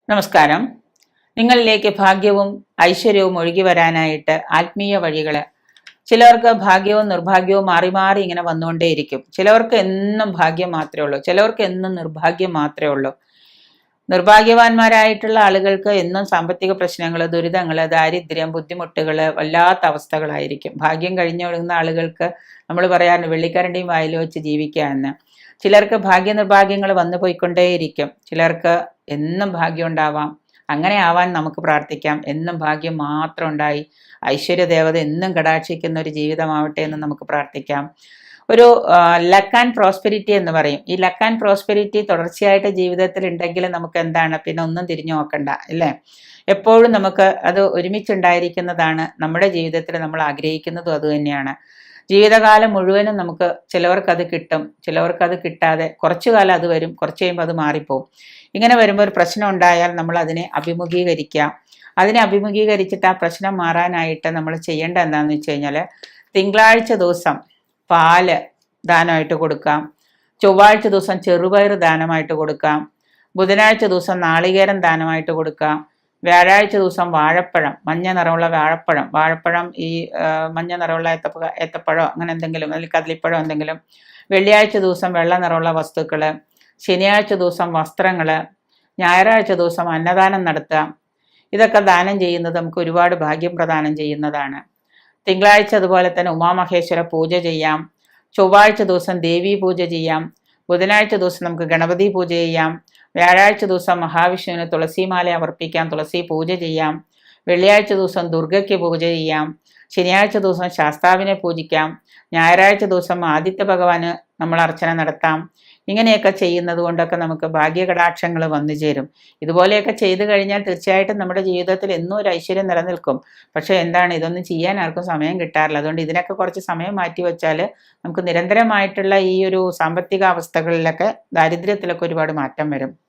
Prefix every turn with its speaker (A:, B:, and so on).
A: നമസ്കാരം. നിങ്ങളിലേക്ക് ഭാഗ്യവും ഐശ്വര്യവും ഒഴുകി വരാനായിട്ട് ആത്മീയ വഴികൾ. ചിലർക്ക് ഭാഗ്യവും നിർഭാഗ്യവും മാറി മാറി ഇങ്ങനെ വന്നുകൊണ്ടേയിരിക്കും. ചിലവർക്ക് എന്നും ഭാഗ്യം മാത്രമേ ഉള്ളൂ, ചിലവർക്ക് എന്നും നിർഭാഗ്യം മാത്രമേ ഉള്ളൂ. നിർഭാഗ്യവാന്മാരായിട്ടുള്ള ആളുകൾക്ക് എന്നും സാമ്പത്തിക പ്രശ്നങ്ങൾ, ദുരിതങ്ങൾ, ദാരിദ്ര്യം, ബുദ്ധിമുട്ടുകൾ, വല്ലാത്ത അവസ്ഥകളായിരിക്കും. ഭാഗ്യം കഴിഞ്ഞൊഴുകുന്ന ആളുകൾക്ക് നമ്മൾ പറയാറുണ്ട് വെള്ളിക്കരണ്ടിയും വായിൽ വെച്ച് ജീവിക്കുക എന്ന്. ചിലർക്ക് ഭാഗ്യ നിർഭാഗ്യങ്ങൾ വന്നു പോയിക്കൊണ്ടേയിരിക്കും. ചിലർക്ക് എന്നും ഭാഗ്യം ഉണ്ടാവാം. അങ്ങനെ ആവാൻ നമുക്ക് പ്രാർത്ഥിക്കാം. എന്നും ഭാഗ്യം മാത്രം ഉണ്ടായി ഐശ്വര്യ ദേവത എന്നും കടാക്ഷിക്കുന്ന ഒരു ജീവിതമാവട്ടെ എന്ന് നമുക്ക് പ്രാർത്ഥിക്കാം. ഒരു ലക്ക് ആൻഡ് പ്രോസ്പെരിറ്റി എന്ന് പറയും. ഈ ലക്ക് ആൻഡ് പ്രോസ്പെരിറ്റി തുടർച്ചയായിട്ട് ജീവിതത്തിൽ ഉണ്ടെങ്കിൽ നമുക്ക് എന്താണ് പിന്നെ ഒന്നും തിരിഞ്ഞു നോക്കണ്ട, അല്ലേ? എപ്പോഴും നമുക്ക് അത് ഒരുമിച്ചുണ്ടായിരിക്കുന്നതാണ്. നമ്മുടെ ജീവിതത്തിൽ നമ്മൾ ആഗ്രഹിക്കുന്നതും അതുതന്നെയാണ്. ജീവിതകാലം മുഴുവനും നമുക്ക് ചിലവർക്കത് കിട്ടും, ചിലവർക്കത് കിട്ടാതെ കുറച്ചു കാലം അത് വരും, കുറച്ച് കഴിയുമ്പോൾ അത് മാറിപ്പോവും. ഇങ്ങനെ വരുമ്പോൾ ഒരു പ്രശ്നം ഉണ്ടായാൽ നമ്മൾ അതിനെ അഭിമുഖീകരിക്കുക. അതിനെ അഭിമുഖീകരിച്ചിട്ട് ആ പ്രശ്നം മാറാനായിട്ട് നമ്മൾ ചെയ്യേണ്ട എന്താണെന്ന് വെച്ച് കഴിഞ്ഞാൽ, തിങ്കളാഴ്ച ദിവസം പാല് ദാനമായിട്ട് കൊടുക്കാം, ചൊവ്വാഴ്ച ദിവസം ചെറുപയർ ദാനമായിട്ട് കൊടുക്കാം, ബുധനാഴ്ച ദിവസം നാളികേരം ദാനമായിട്ട് കൊടുക്കാം, വ്യാഴാഴ്ച ദിവസം വാഴപ്പഴം, മഞ്ഞ നിറമുള്ള വാഴപ്പഴം ഈ മഞ്ഞ നിറമുള്ള ഏത്തപ്പഴമോ അങ്ങനെ എന്തെങ്കിലും, അല്ലെങ്കിൽ കദളിപ്പഴം എന്തെങ്കിലും. വെള്ളിയാഴ്ച ദിവസം വെള്ള നിറമുള്ള വസ്തുക്കൾ, ശനിയാഴ്ച ദിവസം വസ്ത്രങ്ങൾ, ഞായറാഴ്ച ദിവസം അന്നദാനം നടത്തുക. ഇതൊക്കെ ദാനം ചെയ്യുന്നത് നമുക്ക് ഒരുപാട് ഭാഗ്യം പ്രദാനം ചെയ്യുന്നതാണ്. തിങ്കളാഴ്ച അതുപോലെ തന്നെ ഉമാമഹേശ്വര പൂജ ചെയ്യാം, ചൊവ്വാഴ്ച ദിവസം ദേവീ പൂജ ചെയ്യാം, ബുധനാഴ്ച ദിവസം നമുക്ക് ഗണപതി പൂജ ചെയ്യാം, വ്യാഴാഴ്ച ദിവസം മഹാവിഷ്ണുവിന് തുളസിമാല അർപ്പിക്കാം, തുളസി പൂജ ചെയ്യാം, വെള്ളിയാഴ്ച ദിവസം ദുർഗയ്ക്ക് പൂജ ചെയ്യാം, ശനിയാഴ്ച ദിവസം ശാസ്താവിനെ പൂജിക്കാം, ഞായറാഴ്ച ദിവസം ആദിത്യ ഭഗവാന് നമ്മൾ അർച്ചന നടത്താം. ഇങ്ങനെയൊക്കെ ചെയ്യുന്നത് കൊണ്ടൊക്കെ നമുക്ക് ഭാഗ്യകടാക്ഷങ്ങൾ വന്നു ചേരും. ഇതുപോലെയൊക്കെ ചെയ്തു കഴിഞ്ഞാൽ തീർച്ചയായിട്ടും നമ്മുടെ ജീവിതത്തിൽ എന്നും ഒരു ഐശ്വര്യം നിലനിൽക്കും. പക്ഷേ എന്താണ്, ഇതൊന്നും ചെയ്യാൻ ആർക്കും സമയം കിട്ടാറില്ല. അതുകൊണ്ട് ഇതിനൊക്കെ കുറച്ച് സമയം മാറ്റി വെച്ചാൽ നമുക്ക് നിരന്തരമായിട്ടുള്ള ഈ ഒരു സാമ്പത്തിക അവസ്ഥകളിലൊക്കെ, ദാരിദ്ര്യത്തിലൊക്കെ ഒരുപാട് മാറ്റം വരും.